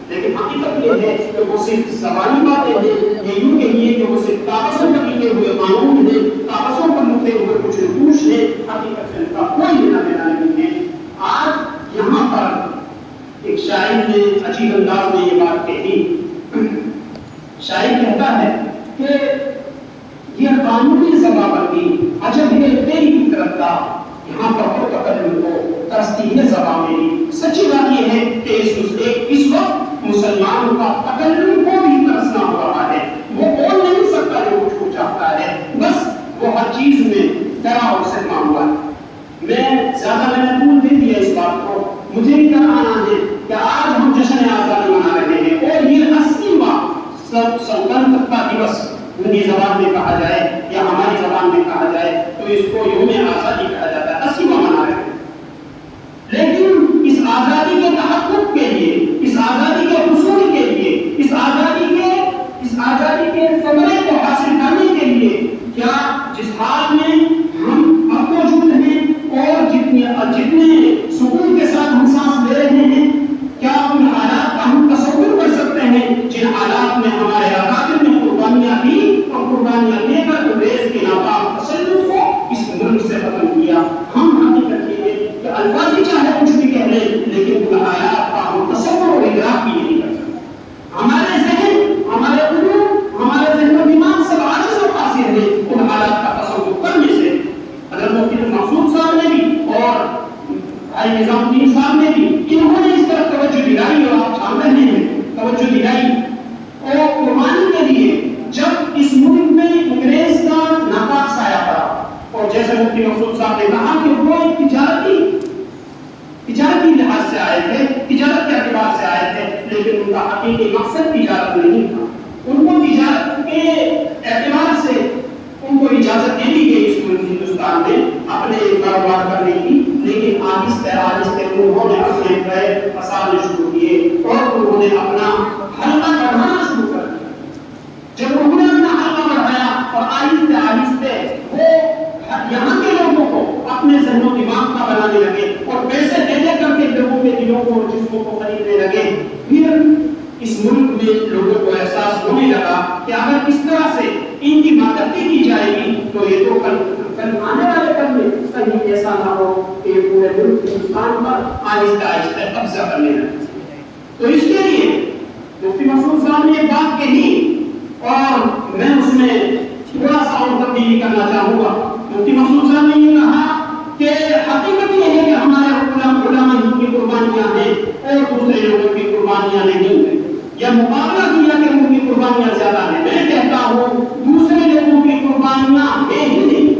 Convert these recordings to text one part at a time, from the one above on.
لیکن حقیقت یہ ہے کہ وہ صرف زبانی باتیں ہیں، یہ یوں کہیے کہ وہ صرف کاغذوں پر لکھے ہوئے قانون ہیں، کاغذوں پر لکھے ہوئے کچھ رتوش ہیں، حقیقت سے ان کا کوئی لینا دینا نہیں ہے۔ آج یہاں پر ایک شاعر نے عجیب انداز میں یہ بات کہی، شاعر کہتا ہے کہ یہ قانونی ضوابطی عجب ہے تیری فطرت کا، یہاں پر ہو تکلم کو ترستی ہے زبان میری۔ سچی بات یہ ہے کہ اس وقت مسلمان کا تکلم کو بھی ترسنا ہو رہا ہے، وہ بول نہیں سکتا جو کچھ وہ چاہتا ہے، بس وہ ہر چیز میں ڈرا اور سہما ہوا ہے۔ میں نے پول دے دیا اس بات کو، مجھے کیا آنا ہے کہ آج ہم جشن آزادی منا رہے ہیں اور یہ 80واں سلطنت کا دیوس ہندی زبان میں کہا جائے یا ہماری زبان میں کہا جائے تو اس کو یوم آزادی کہا جاتا ہے، 80واں منا رہے ہیں۔ لیکن اس آزادی کے تحقق کے لیے، اس آزادی کے حصول کے لیے، اس آزادی کے ثمرے کو حاصل کرنے کے لیے کیا جس حال میں ہم اب موجود ہیں اور جتنے سکون کے ساتھ ہم سانس لے رہے ہیں، کیا ان حالات کا ہم تصور کر سکتے ہیں جن حالات میں ہمارے اکابر نے قربانیاں دی اور قربانیاں دے کر انگریز کے ناکام تسلط کو اس ملک سے ختم کیا؟ ہم حقیقت یہ ہے کہ الفاظ چاہے کچھ بھی کہہ لیں لیکن ان حالات کا ہم تصور اور ادراک بھی نہیں کر سکتے۔ ہمارے ذہن، ہمارے قلوب، ہمارے ذہن و دماغ سب عاجز اور قاصر ہیں ان حالات کا تصور کرنے سے۔ حضرت مفتی محمود صاحب نے بھی اور بھائی نظام الدین صاحب نے بھی انہوں نے اس طرف توجہ دلائی اور آپ جان رہے ہیں توجہ دلائی اور قربانی کے لیے جب اس ملک میں انگریز کا ناپاک سایہ پڑا اور جیسے مفتی محمود صاحب نے کہا کہ وہ تجارتی لحاظ سے آئے تھے، تجارت کے اعتبار سے آئے تھے، لیکن ان کا حقیقی مقصد تجارت نہیں تھا۔ ان کو تجارت کے اعتبار سے ان کو اجازت دے دی گئی اس ملک ہندوستان میں اپنے کاروبار کرنے کی، لیکن آہستہ آہستہ انہوں نے اپنے پیر پسارنے شروع کیے اور انہوں نے اپنا حلقہ بڑھانا شروع کر دیا۔ جب انہوں نے اپنا حلقہ بڑھایا اور آہستہ آہستہ وہ یہاں کے لوگوں کو اپنے ذہن و دماغ کا بنانے لگے اور پیسے دے دے کر کے لوگوں کے دلوں کو اور جسموں کو خریدنے لگے، پھر اس ملک میں لوگوں کو احساس ہونے لگا کہ اگر اس طرح سے ان کی مدد کی جائے گی تو یہ تو کل آنے والے کل میں کہیں ایسا نہ ہو کہ پورے ملک ہندوستان پر آہستہ آہستہ قبضہ کرنے لگے۔ تو اس کے لیے مفتی محمود صاحب نے ایک بات کہی اور میں اس میں تھوڑا سا اور تبدیلی کرنا چاہوں گا۔ مفتی محمود صاحب نے یہ کہا کہ حقیقت یہ ہے کہ ہمارے علماء کی قربانیاں ہیں اور دوسرے لوگوں کی قربانیاں نہیں ہیں، یا مقابلہ کیا کہ ان کی قربانیاں زیادہ ہیں۔ میں کہتا ہوں دوسرے لوگوں کی قربانیاں ہیں ہی نہیں،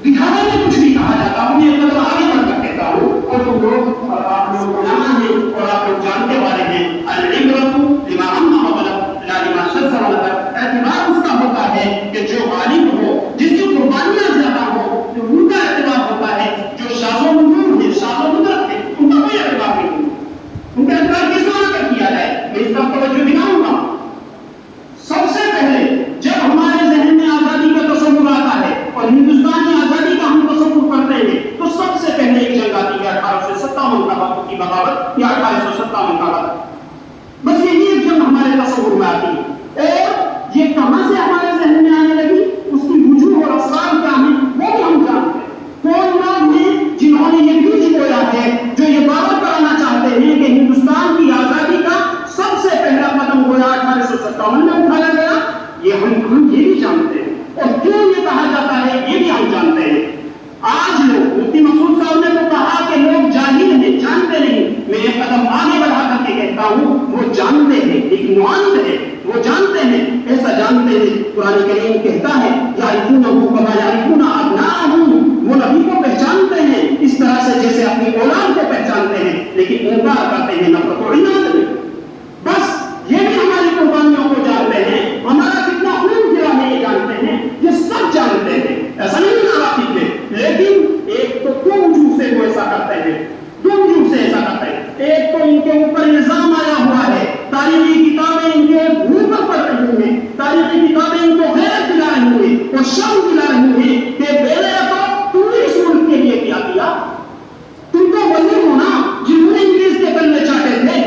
دکھانے میں کچھ نہیں کہا جاتا، انہیں ایک قدم آگے بڑھ کر کہتا ہوں اور تم لوگ اور آپ لوگ علماء ہیں اور آپ لوگ جاننے والے ہیں، العبرۃ لما عم وغلب لا لما شذ وغلب۔ اعتبار اس کا ہوتا ہے کہ جو غالب ہو، جس کی قربانیاں زیادہ ہو، جو ان کا اعتبار ہوتا ہے، جو شاذ و مدور ہیں، شاذ و مدرک ہیں، ان کا کوئی اعتبار نہیں، ان کا اعتبار کس طرح کا کیا جائے؟ میں اس پر توجہ دلاؤں گا۔ سب سے پہلے جب ہمارے ذہن میں آزادی کا تصور آتا ہے اور ہندوستانی آزادی کا ہم تصور کرتے ہیں تو سب سے پہلے ایک جنگ آتی ہے 1857 کی بغاوت یا 1857 کا وقت، بس یہی ایک جنگ ہمارے تصور میں آتی ہے۔ اور یہ کہاں سے ہمارے ذہن میں آنے لگی، اس کی وجوہ اور اسباب کیا ہیں وہ بھی ہم جانتے ہیں۔ کون لوگ ہیں جنہوں نے یہ بیج بویا ہے، جو یہ بات کرانا چاہتے ہیں کہ ہندوستان کی آزادی کا سب سے پہلا قدم گویا 1857 میں اٹھایا گیا؟ یہ ہم یہ بھی جانتے ہیں، اور کیوں یہ کہا جاتا ہے یہ بھی ہم جانتے ہیں۔ آج لوگ مفتی محمود صاحب نے تو کہا کہ لوگ جاہل ہیں، جانتے نہیں، میں ایک قدم آگے بڑھا کر کے کہتا ہوں وہ جانتے ہیں، اگنورنٹ ہے، وہ جانتے ہیں، ایسا جانتے ہیں۔ قرآن کریم کہتا ہے یعرفونہ کما یعرفون ابناءہم، وہ نبی کو پہچانتے ہیں اس طرح سے جیسے اپنی اولاد کو پہچانتے ہیں، لیکن انکار کرتے ہیں نفرت و عناد میں۔ بس یہ بھی ہماری قربانیوں کو جانتے ہیں، ہمارا کتنا خون گرا ہے یہ جانتے ہیں، یہ سب جانتے ہیں، ایسا نہیں ناراضی ہے، لیکن ایک تو دو وجوہ سے وہ ایسا کرتے ہیں، دو وجوہ سے ایسا کرتے ہیں۔ ایک تو ان کے اوپر الزام آیا ہوا ہے، تاریخی کتابیں ان کے منہ پر پڑھ رہی ہیں، تاریخی کتابیں ان کو غیرت دلا رہی ہیں اور شرم دلا رہی ہیں کہ بیلے تم نے اس ملک کے لیے کیا کیا؟ تم تو وزیر ہونا جنہوں نے انگریز کے بلے چاٹے تھے،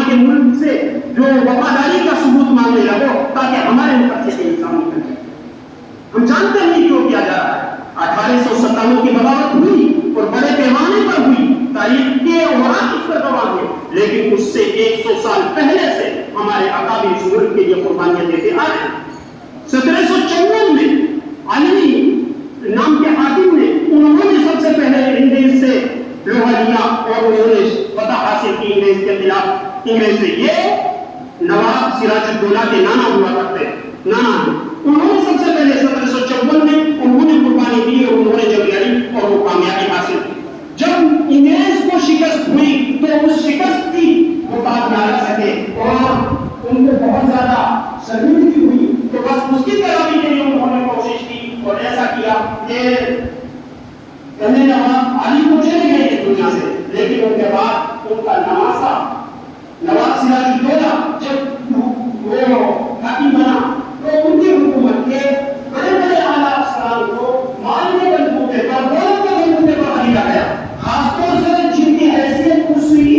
کے ملک سے جو وفاداری کا ثبوت مانگنے لگو تاکہ ہمارے مقدس سے انسان نکل جائے. ہم جانتے نہیں کیوں کیا جا رہا ہے. 1897 کی بغاوت ہوئی اور بڑے پیمانے پر ہوئی. تاریخ کے اوراق اس پر گواہ ہیں. لیکن اس سے 100 سال پہلے سے ہمارے اکابر اس ملک کے لیے قربانیاں دیتے آ رہے ہیں. 1754 میں علی نام کے حاکم نے انہوں نے سب سے پہلے انگریز سے لوہا لیا اور انہوں نے فتح حاصل کی انگریز کے خلاف. انگریز سے یہ نواب سراج الدولہ کے نانا ہوا کرتے نانا. انہوں نے سب سے پہلے 1754 میں انہوں نے قربانی دی اور انہوں نے جنگ لڑی اور وہ کامیابی حاصل کی. جب انگریز کو شکست ہوئی تو اس شکست کی وہ بات نہ رہ سکے اور ان کو بہت زیادہ شرمندگی ہوئی. تو بس اس کی تیاری کے لیے انہوں نے کوشش کی اور ایسا کیا کہ کہنے نواب علی کو چلے گئے اس دنیا سے. لیکن ان کے بعد ان کا نواسا نواب سراج الدولہ جب وہ حاکم بنا تو ان کی حکومت کے بڑے بڑے اعلیٰ افسران کو مالنے کے بندوقے پر دولت کے بندوقے پر خریدا گیا. خاص طور سے جن کی حیثیت اسی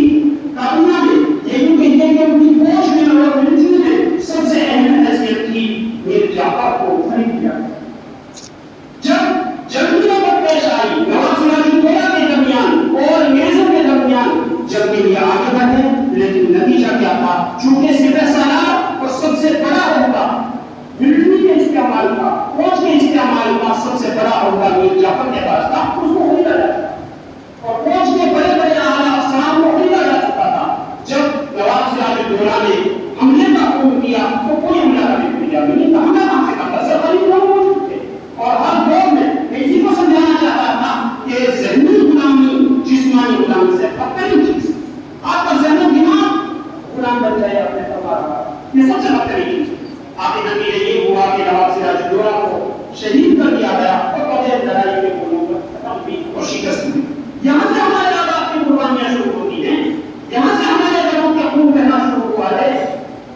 کابینہ میں یہ کہتے ہیں کہ ان کی فوج میں اور ملٹری میں سب سے اہم حیثیت تھی میر جعفر کو خرید لیا. جب جنگی نوبت پیش آئی نواب سراج الدولہ کے درمیان اور انگریزوں کے درمیان جب بھی یہ آگے بڑھے لیکن نتیجہ کیا تھا. چونکہ سپہ سالار اور سب سے بڑا عہدہ ملٹری کے استعمال کا فوج کے استعمال کا سب سے بڑا عہدہ میر جعفر کے پاس تھا. اس کو خریدا جاتا اور فوج کے بڑے بڑے اعلیٰ افسران کو خریدا جا چکا تھا. جب نواب سراج الدولہ نے حملے کا حکم کیا تو کوئی حملہ کرنے کو نہیں تھا. حملہ کہاں سے کرتا سرکاری لوگ موجود تھے اور ہر دور میں اسی کو سمجھانا چاہتا تھا کہ ذہنی غلامی جسمانی غلامی سے بدترین چیز. آپ کا ذہن و دماغ غلام بن جائے اپنے تلوار کا. یہ سب سے بدترین چیز. آخر نتیجہ یہ ہوا کہ نواب سراج الدولہ کو شہید کر دیا گیا اور بغیر لڑائی کے ختم ہوئی اور شکست ہوئی. یہاں سے ہمارے آباد کی قربانیاں شروع ہوتی ہیں. یہاں سے ہمارے لوگوں کے خون بہنا شروع ہوا ہے.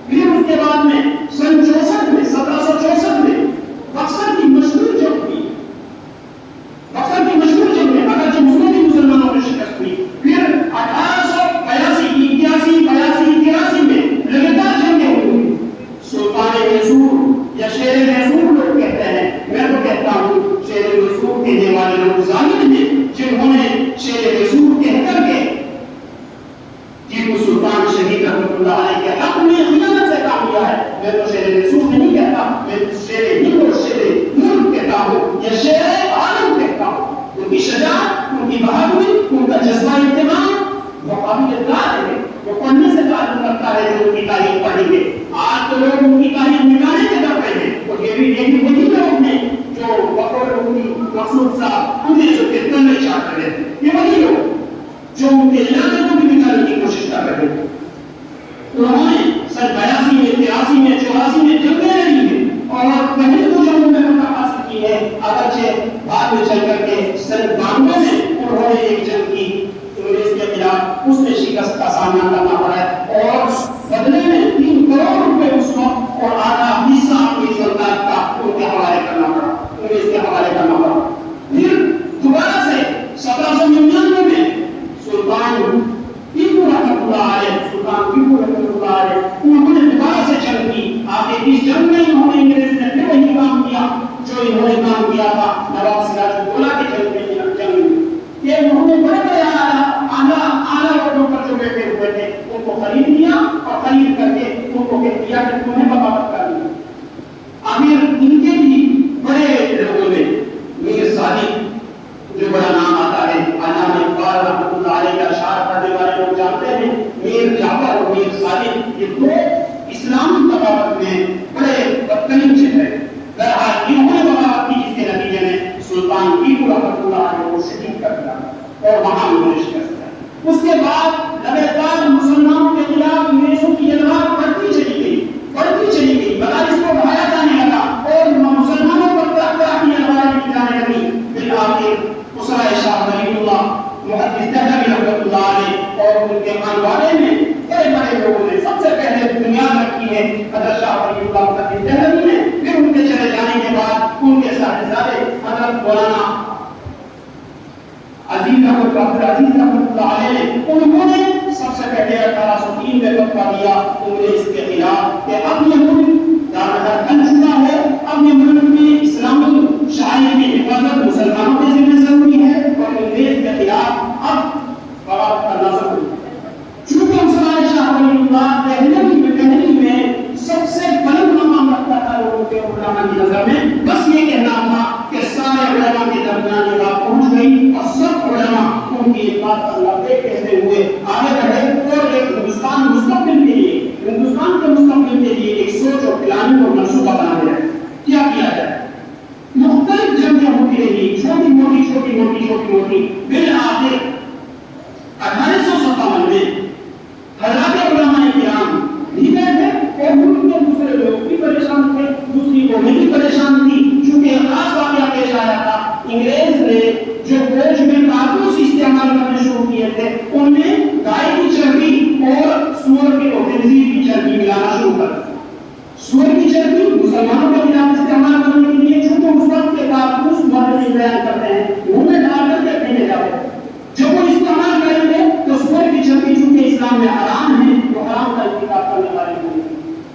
پھر اس کے بعد میں سن 64 میں 1764 میں بکسر کی مشہور جنگ ہوئی. بکسر کی مشہور جنگ میں اگرچہ مسلمانوں کو شکست ہوئی. پھر 1882 83 میں لگاتار جنگیں ہوئی. سلطان منصور یا شیر منصور لوگ کہتے ہیں. میں تو کہتا ہوں شیر منصور کہنے والے لوگ ظالم ہیں جنہوں نے شیر منصور کہہ کر کے ٹیپو سلطان شہید رحمۃ اللہ علیہ کے حق میں خیانت سے کام کیا ہے. میں تو شیر منصور نہیں کہتا, میں شیر ہند اور شیر ملک کہتا ہوں یا شیر عالم کہتا ہوں. ان کی شجاعت, ان کی بہادری, ان کا جذبہ انتقام وہ قابل اطلاع ہے. وہ پڑھنے سے تعلق رکھتا ہے جو ان کی تاریخ پڑھیں گے. آج تو لوگ ان کی تاریخ مٹانے کے در پہ ہیں اور یہ بھی وہی لوگ ہیں جو بقول ان کی مقصود صاحب انگریزوں کے تن میں چاٹ کر رہے ہیں. یہ وہی لوگ جو ان کے علاقے کو بھی مٹانے کی کوشش کر رہے ہیں. انہوں نے سن 82 میں 83 میں 84 میں جنگیں لڑی ہیں اور پہلے دو جنگوں میں فتح حاصل کی ہے. اگرچہ بعد میں چل کر کے سن 92 میں انہوں نے ایک جنگ کی انگریز کے خلاف. اس میں شکست کا سامنا کرنا پڑا ہے اور بدلے میں 3 کروڑ روپے اس وقت اور آدھا حصہ اپنی سرکار کا ان کے حوالے کرنا پڑا, انگریز کے حوالے کرنا پڑا. پھر دوبارہ سے 1799 میں سلطان ٹیپو رحمۃ اللہ علیہ انہوں نے دوبارہ سے جنگ کی. آگے اس جنگ میں انہوں نے انگریز نے پھر وہی کام کیا جو انہوں نے کام کیا تھا نواب سراج الدولہ کے جنگ میں. یہ انہوں نے بڑے بڑے اعلیٰ لوگوں پر جو بیٹھے ہوئے تھے ان کو خرید لیا اور خرید کر کے ان کو کہہ دیا کہ تمہیں بغاوت کر دی. آخر ان کے بھی بڑے لوگوں نے میر صادق جو بڑا نام آتا ہے, علامہ اقبال رحمۃ اللہ علیہ کا اشعار پڑھنے والے لوگ جانتے ہیں. میر جعفر اور میر صادق یہ دو اسلامی بغاوت میں بڑے بدترین چہرے. بہرحال انہوں نے بغاوت کی جس کے نتیجے میں سلطان ٹیپو رحمۃ اللہ علیہ کو شہید کر دیا اور وہاں انہوں نے شکست دی. اس کے بعد لگاتار مسلمانوں کے خلاف انگریزوں کی جنگات بڑھتی چلی گئی. مدارس کو بڑھایا جانے لگا اور مسلمانوں پر طرح طرح کی علامات کی جانے لگی. بالآخر اسرائے شاہ ولی اللہ محدث دہلوی رحمۃ اللہ علیہ اور ان کے خانوادے میں بڑے بڑے لوگوں نے سب سے پہلے بنیاد رکھی ہے حضرت شاہ ولی اللہ محدث دہلوی نے. پھر ان کے چلے جانے کے بعد ان کے صاحبزادے حضرت مولانا عزیز رحمۃ اللہ علیہ نے انہوں نے سب سے پہلے 1803 میں فتوا دیا انگریز کے خلاف کہ اب یہ ملک دارمدار بن چکا ہے، اب یہ ملک میں اسلام شاعری کی حفاظت مسلمانوں کے ذمہ ضروری ہے اور انگریز کے خلاف اب بغاوت کرنا ضروری ہے۔ چونکہ عثمان شاہ ولی اللہ دہلوی میں سب سے بلند مقام رکھتا تھا لوگوں کے علماء کی نظر میں، بس یہ کہنا تھا کہ سارے علماء کے درمیان یہ بات پہنچ گئی اور سب علماء ان کی یہ بات پر لبیک کہتے ہوئے آگے بڑھے اور ایک ہندوستان مستقبل کے لیے، ہندوستان کے مستقبل کے لیے ایک سوچ اور پلاننگ اور منصوبہ بنا رہے ہیں۔ کیا کیا جائے؟ مختلف جنگیں ہوتی رہی، چھوٹی موٹی بالآخر 1857 میں حضرات علماء کرام لیڈر تھے اور ملک میں دوسرے لوگ بھی پریشان تھے، دوسری قومیں بھی پریشان تھی، چونکہ ایک خاص واقعہ پیش آیا تھا۔ انگریز نے جو فوج میں کارتوس استعمال کرنے شروع کیے تھے ان میں گائے کی چربی اور سور کی اور خنزیر کی چربی ملانا شروع کر دی۔ سور کی چربی مسلمانوں کے خلاف استعمال کرنے کے لیے، چونکہ اس وقت کے کارتوس مدرسے بیان کرتے ہیں منہ میں ڈال کر کے پھینکے جاتے ہیں، جب وہ استعمال کریں گے تو سور کی چربی چونکہ اسلام میں حرام ہے تو حرام کا ارتکاب کرنے والے ہوں گے،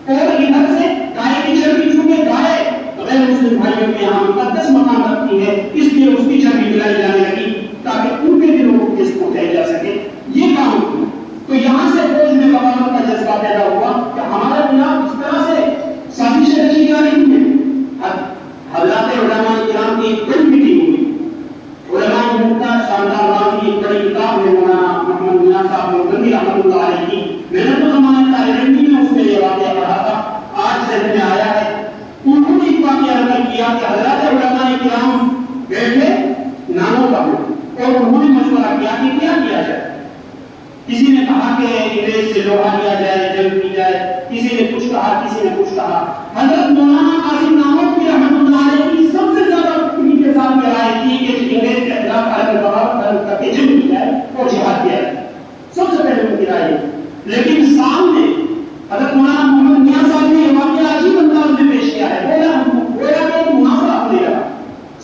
اور ادھر سے گائے کی چربی چونکہ گائے غیر مسلم بھائیوں کے یہاں مقدس مقام رکھتی ہے، اس لیے اس کی چربی ملائی جانے لگی تاکہ ان کے دلوں کو کس پہنچائی جا سکے، یہ کام کیا۔ تو یہاں سے فوج میں بغاوت کا جذبہ پیدا ہوا کہ ہمارے خلاف اس طرح سے سازشیں رچی جا رہی ہیں۔ حضرات علماء کرام کی ایک بڑی میٹنگ ہوئی، علماء ملک کا شاندار نام کی ایک بڑی کتاب ہے مولانا محمد میاں صاحب نوربندی رحمۃ اللہ علیہ کی، میں نے تو زمانے طالب علمی میں اس میں یہ واقعہ پڑھا تھا، آج ذہن میں آیا ہے۔ انہوں نے ایک واقعہ نقل کیا کہ حضرات علماء کرام بیٹھے ناموں کا اور انہوں نے مشورہ کیا کہ کیا کیا جائے۔ کسی نے کہا کہ انگریز سے لوہا لیا جائے، جنگ کی جائے، کسی نے کچھ کہا، کسی نے کچھ کہا۔ حضرت مولانا قاسم نانوتوی رحمۃ اللہ علیہ کی سب سے زیادہ فکری کے ساتھ یہ رائے تھی کہ انگریز کے خلاف عالم بغاوت کر کے جنگ کی جائے اور جہاد کیا جائے، سب سے پہلے ان کی رائے۔ لیکن سامنے حضرت مولانا محمد میاں صاحب نے یہ واقعہ عجیب انداز میں پیش کیا ہے، بولا کہ ایک مناظرہ ہونے لگا۔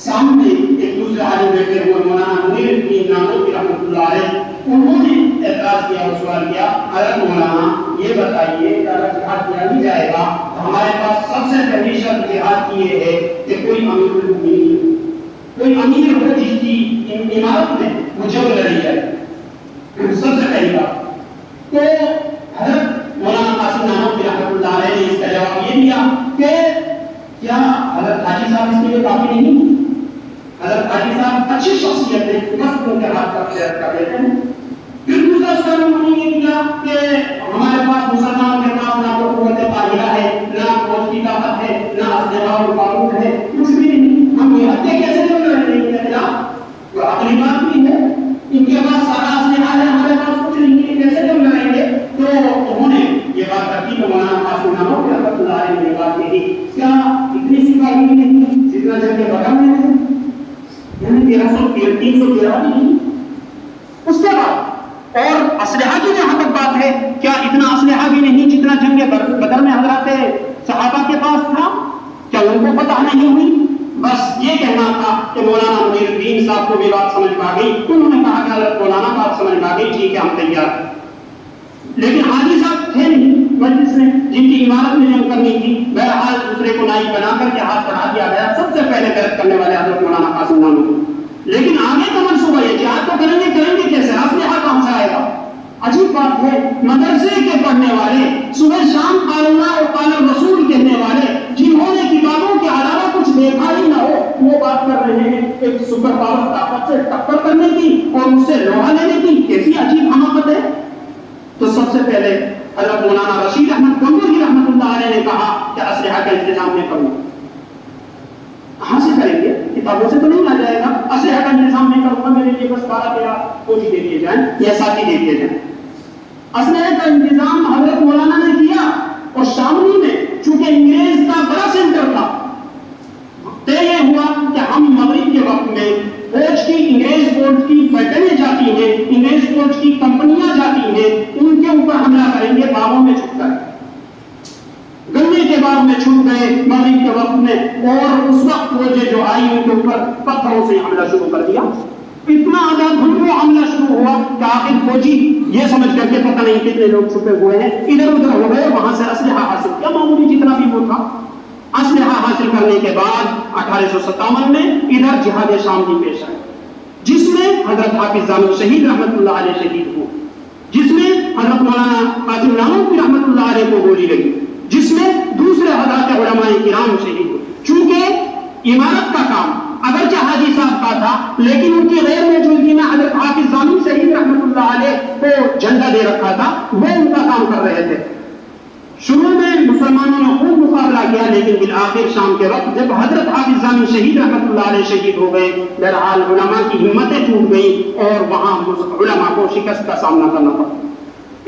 سامنے ایک دوسرے عالم بیٹھے ہوئے مولانا منیر الدین نانوتوی رحمۃ اللہ علیہ، انہوں نے اعتراض کیا اور سوال کیا، حضرت مولانا یہ بتائیے کہ اگر جہاد کیا نہیں جائے گا تو ہمارے پاس سب سے پہلی شرط جہاد کی یہ ہے کہ کوئی امیر المؤمنین، کوئی امیر ہو جس کی عمارت میں وہ جنگ لڑی جائے، سب سے پہلی بات۔ تو حضرت مولانا قاسم نانوتوی رحمۃ اللہ علیہ نے اس کا جواب یہ دیا کہ کیا حضرت حاجی صاحب اس کے لیے کافی نہیں؟ حضرت حاجی صاحب اچھی شخصیت ہے، بس ان کے ہاتھ کا خیر کر دیتے ہیں۔ پھر دوسرا سوال انہوں نے یہ کیا کہ ہمارے پاس مسلمانوں کے پاس نہ تو قوت طاہرہ ہے، نہ فوج کی طاقت ہے، نہ اسلحہ اور بارود ہے، کچھ بھی نہیں، ہم یہ ہتھیار کیسے کر رہے ہیں ان کے خلاف؟ وہ عقلی بات بھی ہے، ان کے پاس سارا اسلحہ ہے، ہمارے پاس کچھ نہیں ہے، کیسے ہم لڑیں گے؟ تو انہوں نے یہ بات کرتی کہ مولانا قاسم نانوتوی رحمۃ اللہ علیہ نے یہ بات کہی، کیا اتنی سپاہی نہیں جتنا جنگ بدر میں ہے؟ یعنی 313 نہیں۔ اس کے بعد اور اسلحہ کی جہاں تک بات ہے، کیا اتنا اسلحہ بھی نہیں جتنا جنگ بدر میں حضرات صحابہ کے پاس تھا؟ کیا ان کو پتہ نہیں ہوئی؟ بس یہ کہنا تھا کہ مولانا منیر الدین صاحب کو بھی بات سمجھ میں آ گئی، انہوں نے کہا کہ حضرت مولانا بات سمجھ میں آ گئی، ٹھیک ہے ہم تیار ہیں۔ لیکن حاجی صاحب تھے نہیں مجلس میں، جن کی عمارت میں جنگ کرنی تھی، بہرحال دوسرے کو نائب بنا کر کے ہاتھ بڑھا دیا گیا، سب سے پہلے بیعت کرنے والے حضرت مولانا قاسم نانوتوی۔ لیکن آگے کا منصوبہ یہ جہاد تو کریں گے کیسے؟ اسلحہ کہاں سے آئے گا؟ عجیب بات ہے، مدرسے کے پڑھنے والے، صبح شام قال اللہ اور قال الرسول کہنے والے، جنہوں نے کتابوں کے علاوہ کچھ دیکھا ہی نہ ہو، وہ بات کر رہے ہیں ایک سپر پاور طاقت سے ٹکر کرنے کی اور اس سے لوہا لینے کی، کیسی عجیب حماقت ہے۔ تو سب سے پہلے حضرت مولانا رشید احمد گنگوہی رحمۃ اللہ علیہ نے کہا کہ اسلحہ کا انتظام میں کروں۔ کہاں سے کریں گے؟ کتابوں سے تو نہیں آ جائے گا، اسلحہ کا انتظام میں کروں گا، میرے لیے بس 12-13 فوجی دے دیے جائیں یا ساتھی دے دیے جائیں۔ اسلحے کا انتظام حضرت مولانا نے کیا اور شاملی میں چونکہ انگریز کا بڑا سینٹر تھا، طے یہ ہوا کہ ہم مغرب کے وقت میں فوج کی، انگریز فوج کی فیکٹریاں جاتی ہیں، انگریز فوج کی کمپنیاں جاتی ہیں، ان کے اوپر حملہ کریں گے باغوں میں چھپ کر۔ گنے کے باغ میں چھپ گئے مغرب کے وقت میں، اور اس وقت فوجیں جو آئی ان کے اوپر پتھروں سے حملہ شروع کر دیا۔ اتنا آزاد ہو حملہ شروع ہوا کہ آخر فوجی یہ سمجھ کر کے پتہ نہیں کتنے لوگ چھپے ہوئے ہیں ادھر ادھر ہو گئے، وہاں سے اسلحہ حاصل کیا، معمولی جتنا بھی وہ تھا اسلحہ حاصل کرنے کے بعد 1857 میں ادھر جہاد شام کی پیش آئی، جس میں حضرت حافظ زانو شہید رحمۃ اللہ علیہ شہید ہوئے، جس میں حضرت مولانا قاسم نانوتوی رحمۃ اللہ علیہ کو گولی لگی، جس میں دوسرے حضرات علماء کرام شہید ہوئے۔ چونکہ عمارت کا کام اگرچہ حاجی صاحب کا تھا، لیکن ان کی غیر موجودگی میں حضرت حافظ زانو شہید رحمۃ اللہ علیہ کو جھنڈا دے رکھا تھا، وہ ان کا کام کر رہے تھے۔ شروع میں مسلمانوں نے خوب مقابلہ کیا، لیکن بالآخر شام کے وقت جب حضرت حافظ زانو شہید رحمۃ اللہ علیہ شہید ہو گئے، بہرحال علماء کی ہمتیں ٹوٹ گئیں اور وہاں علماء کو شکست کا سامنا کرنا پڑا۔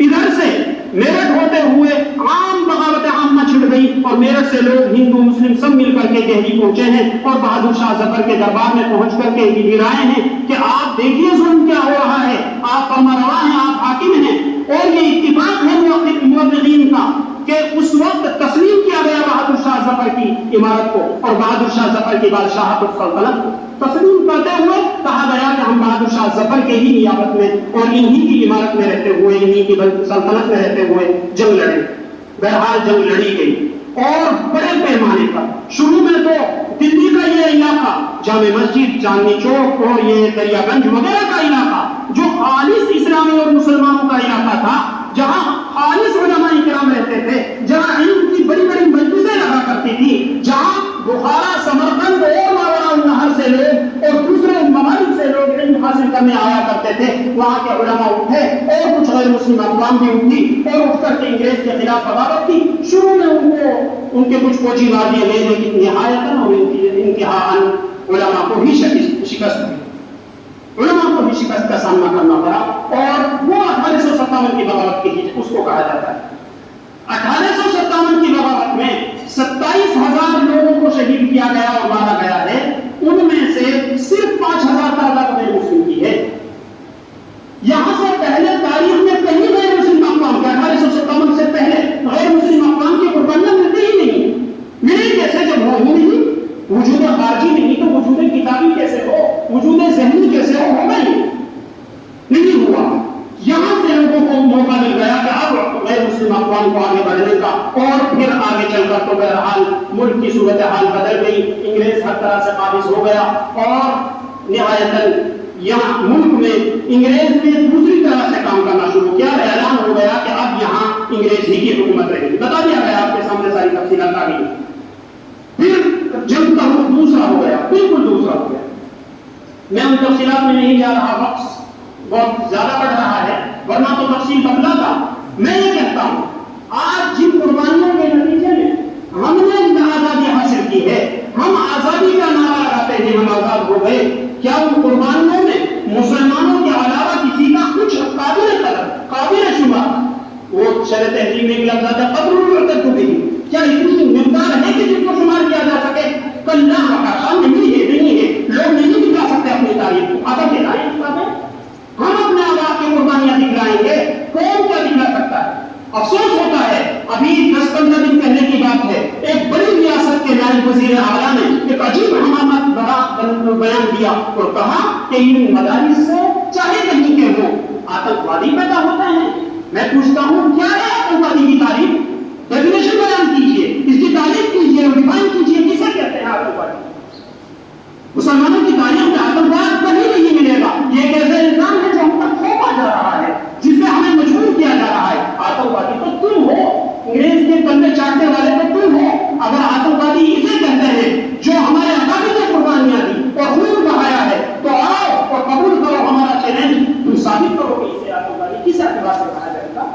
ادھر سے میرٹھ ہوتے ہوئے عام بغاوت عامہ چھڑ گئی اور میرٹھ سے لوگ ہندو مسلم سب مل کر کے دہلی پہنچے ہیں اور بہادر شاہ ظفر کے دربار میں پہنچ کر کے گرائے ہیں کہ آپ دیکھیے ظلم کیا ہو رہا ہے، آپ فرمانروا ہیں، آپ حاکم ہیں۔ اور یہ اتفاق ہے مورخین کا کہ اس وقت تسلیم کیا گیا بہادر شاہ ظفر کی عمارت کو اور بہادر شاہ ظفر کی بادشاہت السلطنت کو تسلیم کرتے ہوئے کہا گیا کہ ہم بہادر شاہ ظفر کے ہی نیابت میں اور انہی کی عمارت میں رہتے ہوئے، انہی کی سلطنت میں رہتے ہوئے جنگ لڑیں۔ بہرحال جنگ لڑی گئی اور بڑے پیمانے پر شروع میں تو دلی کا یہ علاقہ، جامع مسجد، چاندنی چوک اور یہ دریا گنج وغیرہ کا علاقہ جو خالص اسلامی اور مسلمانوں کا علاقہ تھا، جہاں خالص علماء کرام رہتے تھے، جہاں علم کی بڑی بڑی مجلسیں لگا کرتی تھی، جہاں بخارا، سمرقند اور ماوراء النہر سے لوگ اور دوسرے ممالک سے لوگ علم حاصل کرنے آیا کرتے تھے، وہاں کے علماء اٹھے اور کچھ غیر مسلم اقوام بھی اٹھی اور اٹھ کر کے انگریز کے خلاف بغاوت کی۔ شروع میں ان کے کچھ فوجی مار دیے گئے، لیکن نہایتاً اور انتہاءً علماء کو ہی شکست ہوئی، علماء کو بھی شکست کا سامنا کرنا پڑا اور وہ 1857 کی بغاوت کی اس کو کہا جاتا ہے۔ 1857 کی بغاوت میں 27,000 لوگوں کو شہید کیا گیا اور مارا گیا ہے، ان میں سے صرف 5,000 تعداد غیر مسلم کی ہے۔ یہاں سے پہلے تاریخ میں کہیں غیر مسلم اقوام کے 1857 سے پہلے غیر مسلم اقوام کی قربانیاں ملتی ہی نہیں، ملی کیسے جب ہو ہی نہیں، وجود خارجی نہیں تو وجود کتابی کیسے ہو، وجود ذہنی کیسے ہو گئی، نہیں ہوا۔ یہاں سے لوگوں کو موقع مل گیا کہ اب غیر مسلم اقوام کو آگے بڑھنے کا، اور پھر آگے چل کر تو بہرحال ملک کی صورتحال بدل گئی، انگریز ہر طرح سے قابض ہو گیا اور نہایتاً یہاں ملک میں انگریز نے دوسری طرح سے کام کرنا شروع کیا، اعلان ہو گیا کہ اب یہاں انگریز ہی کی حکومت رہے گی، بتا دیا گیا آپ کے سامنے ساری تفصیلات آ گئی۔ پھر جنگ کا رخ دوسرا ہو گیا، بالکل دوسرا ہو گیا۔ میں ان تفصیلات میں نہیں جا رہا، وقت بہت زیادہ بڑھ رہا ہے، ورنہ تو تفصیل بدلا تھا۔ میں یہ کہتا ہوں آج جن قربانیوں کے نتیجے میں ہم نے آزادی حاصل کی ہے، ہم آزادی کا نعرہ لگاتے ہیں ہم آزاد ہو گئے، کیا ان قربانیوں میں مسلمانوں کے علاوہ کسی کا کچھ قابل قدر، قابل شمار، وہ شرح تحریر میں ایک لفظ آتا ہے قدر المرتد بھی، کیا اتنی مقدار ہے کہ جس کو شمار کیا جا سکے؟ کلا وکلا نہیں ہے، نہیں ہے، لوگ نہیں دکھا سکتے اپنی تاریخ کو۔ اب دکھائیں ہم اپنے آبا کی قربانیاں دکھلائیں گے، کون کیا دکھا سکتا ہے؟ افسوس ہوتا ہے، ابھی 10-15 دن پہلے کی بات ہے، ایک بڑی ریاست کے نائب وزیر اعلیٰ نے ایک عجیب حمامت بڑا بیان دیا اور کہا کہ ان مدارس سے چاہے کہیں کے ہوں آتنکوادی پیدا ہوتے ہیں۔ میں پوچھتا ہوں کیا ہے آتنکوادی کی تعریف؟ ڈیفینیشن بیان کیجیے، اس کی تعریف کیجیے اور ڈیفائن کیجیے کسے کہتے ہیں آتنکوادی۔ مسلمانوں کی تاریخ میں آتنکواد کہیں نہیں ملے گا، یہ ایک ایسا الزام ہے جو ہم تک تھوپا جا رہا ہے، جس سے ہمیں مجبور کیا جا رہا ہے۔ آتنکوادی تو تم ہو، انگریز کے پلے چاٹنے والے تو تم ہو۔ اگر آتنکوادی اسے کہتے ہیں جو ہمارے اکابر نے قربانیاں دی اور خون بہایا ہے، تو آؤ اور قبول کرو ہمارا چیلنج، تم ثابت کرو کہ اسے آتنکوادی کس اعتبار سے کہا جائے گا۔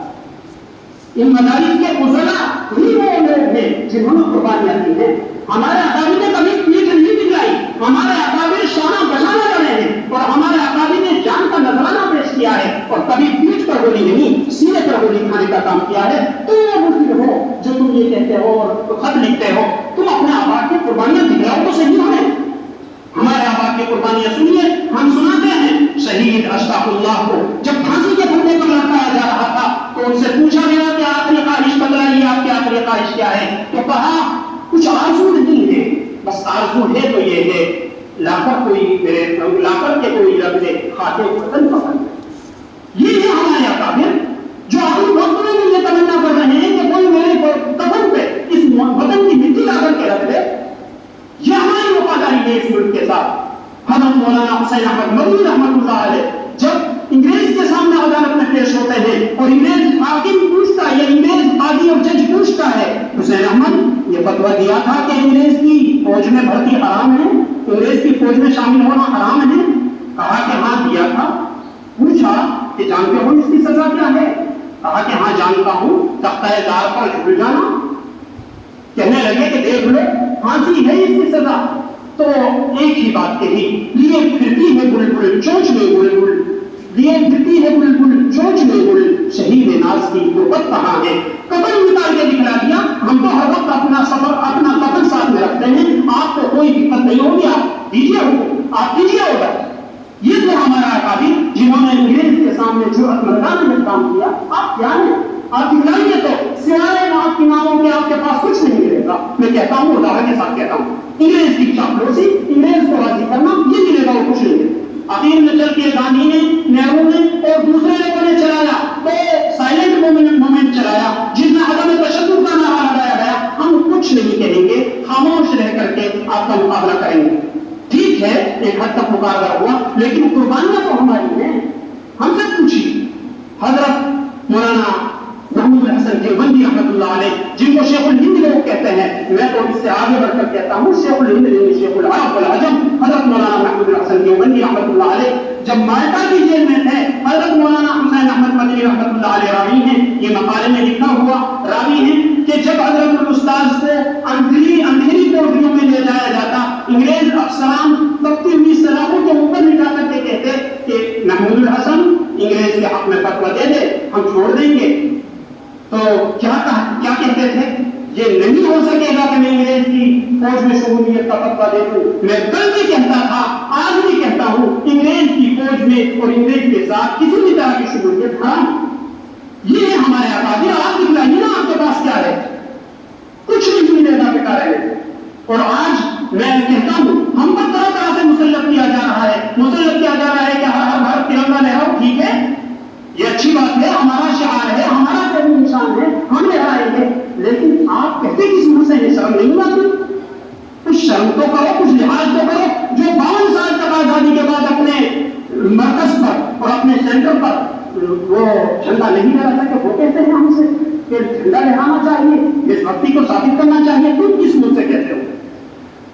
ان مدارس کے فضلاء ہی وہ لوگ ہیں جنہوں نے قربانیاں دی ہیں۔ ہمارے اکابر نے کبھی پیٹھ نہیں دکھلائی، ہمارے اکابر شانہ بشانہ لڑے ہیں اور ہمارے اکابر نے جان کا نذرانہ پیش کیا ہے اور کبھی پیٹھ پر گولی نہیں، سینے پر گولی کھانے کا کام کیا ہے۔ تم وہ مسلم ہو جو تم یہ کہتے ہو اور خط لکھتے ہو، تم اپنے آبا کی قربانیاں دکھلاؤ تو صحیح ہمیں۔ ہمارے آبا کی قربانیاں سنیے، ہم سناتے ہیں شہید اشفاق اللہ کو جب پھانسی کے پھندے پر لٹکایا جا رہا تھا تو ان سے پوچھا گیا کہ آخری خواہش بتلائیے، آپ کی آخری خواہش کیا ہے؟ تو کہا کچھ آرزو نہیں ہے، بس آرزو ہے تو یہ ہے لا کر کے کوئی رب نے خاطر وطن پسند۔ یہ ہے ہمارے اکابر جو اپنے وقتوں میں یہ تمنا کر رہے ہیں کہ کوئی میرے کفن پہ اس وطن کی مٹی لا کر کے رکھ دے۔ یہ ہماری وفاداری ہے اس ملک کے ساتھ۔ حضرت مولانا حسین احمد مدنی رحمۃ اللہ علیہ جب انگریز کے سامنے عدالت میں پیش ہوتے ہیں اور انگریز حاکم پوچھتا ہے، انگریز قاضی اور جج پوچھتا ہے، حسین احمد یہ فتویٰ دیا تھا کہ انگریز کی فوج میں بھرتی حرام ہے، انگریز کی فوج میں شامل ہونا حرام ہے؟ کہا کہ ہاں دیا تھا۔ پوچھا کہ جانتے ہو اس کی سزا کیا ہے؟ کہا کہ ہاں جانتا ہوں، تختہ دار پر جھول جانا۔ کہنے لگے کہ دیکھ لو پھانسی ہے اس کی سزا۔ تو ایک ہی بات کہی، لیے پھرتی ہے بلبل چونچ میں بلبل، لیے پھرتی ہے بلبل چونچ میں بلبل، شہید ناز کی غربت کہاں ہے؟ کفن اتار کے دکھلا دیا، ہم تو ہر وقت اپنا سفر اپنا کفن ساتھ میں رکھتے ہیں، آپ کو کوئی دقت نہیں ہوگی، آپ دیجیے حکم، آپ دیجیے ہوگا۔ یہ تو ہمارا اکابر جنہوں نے انگریز کے سامنے جرأت مندانہ میں کام کیا، آپ کیا ہیں؟ آپ دکھلائیے تو سوائے آپ کی ناموں کے آپ کے پاس کچھ نہیں ملے گا۔ میں کہتا ہوں ادارہ کے ساتھ کہتا ہوں، انگریز کی چاپلوسی، انگریز کو راضی کرنا، یہ ملے گا اور کچھ نہیں ملے گا۔ اخیر میں چل کے گاندھی نے، نہرو نے اور دوسرے لوگوں نے چلایا تو سائلنٹ موومنٹ چلایا جس میں عدم تشدد کا نعرہ لگایا گیا۔ ہم کچھ نہیں کہیں گے، خاموش رہ کر کے آپ کا مقابلہ کریں گے۔ ٹھیک ہے ایک حد تک مقابلہ ہوا، لیکن قربانیاں تو ہماری ہیں۔ ہم سے پوچھیے حضرت مولانا محمود الحسن دیوبندی رحمۃ اللہ علیہ، جن کو شیخ الہند لوگ کہتے ہیں، میں تو اس سے آگے بڑھ کر کہتا ہوں شیخ الہند نہیں شیخ العرب والعجم، حضرت مولانا محمود الحسن دیوبندی رحمۃ اللہ علیہ جب مالٹا کی جیل میں تھے، حضرت مولانا حسین احمد مدنی رحمۃ اللہ علیہ راوی ہیں، یہ مقالے میں لکھا ہوا راوی ہیں کہ جب حضرت الاستاذ کو اندھیری کوٹریوں میں لے جایا جاتا، انگریز افسران تپتی ہوئی سلاخوں کے اوپر لٹا کر کے کہتے کہ محمود الحسن انگریز کے حق میں فتویٰ دے دے، ہم چھوڑ دیں گے۔ تو کیا کہتے تھے؟ یہ نہیں ہو سکے گا کہ میں انگریز کی فوج میں شمولیت کا فتویٰ دے دوں۔ میں کل بھی کہتا تھا، آج بھی کہتا ہوں، انگریز کی فوج میں اور انگریز کے ساتھ کسی بھی طرح کی شمولیت حرام۔ یہ ہے ہمارے اکابر، آپ دکھلائیے نا آپ کے پاس کیا ہے؟ کچھ نہیں ملے گا بیٹا رہے۔ اور آج میں کہتا ہوں ہم پر طرح طرح سے مسلط کیا جا رہا ہے کہ ہر ترنگا لہراؤ، ٹھیک ہے یہ اچھی بات ہے، ہمارا شعار ہے، ہمارا قومی نشان ہے، ہم لہرائیں گے، لیکن آپ کہتے کس منہ سے یہ شرم نہیں آتی؟ کچھ شرم تو کرو، کچھ لحاظ تو کرو۔ جو 52 سال تک آزادی کے بعد اپنے مرکز پر اور اپنے سینٹر پر وہ جھنڈا نہیں لہرا سکے، وہ کہتے ہیں ہم سے کہ جھنڈا لہرانا چاہیے، اس وقتی کو ثابت کرنا چاہیے، تم کس منہ سے کہتے ہو؟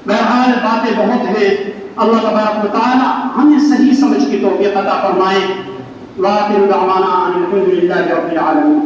بہرحال باتیں بہت ہیں، اللہ تبارک و تعالی ہمیں صحیح سمجھ کی توفیق عطا فرمائے۔ وآخر دعوانا ان الحمد للہ رب العالمین۔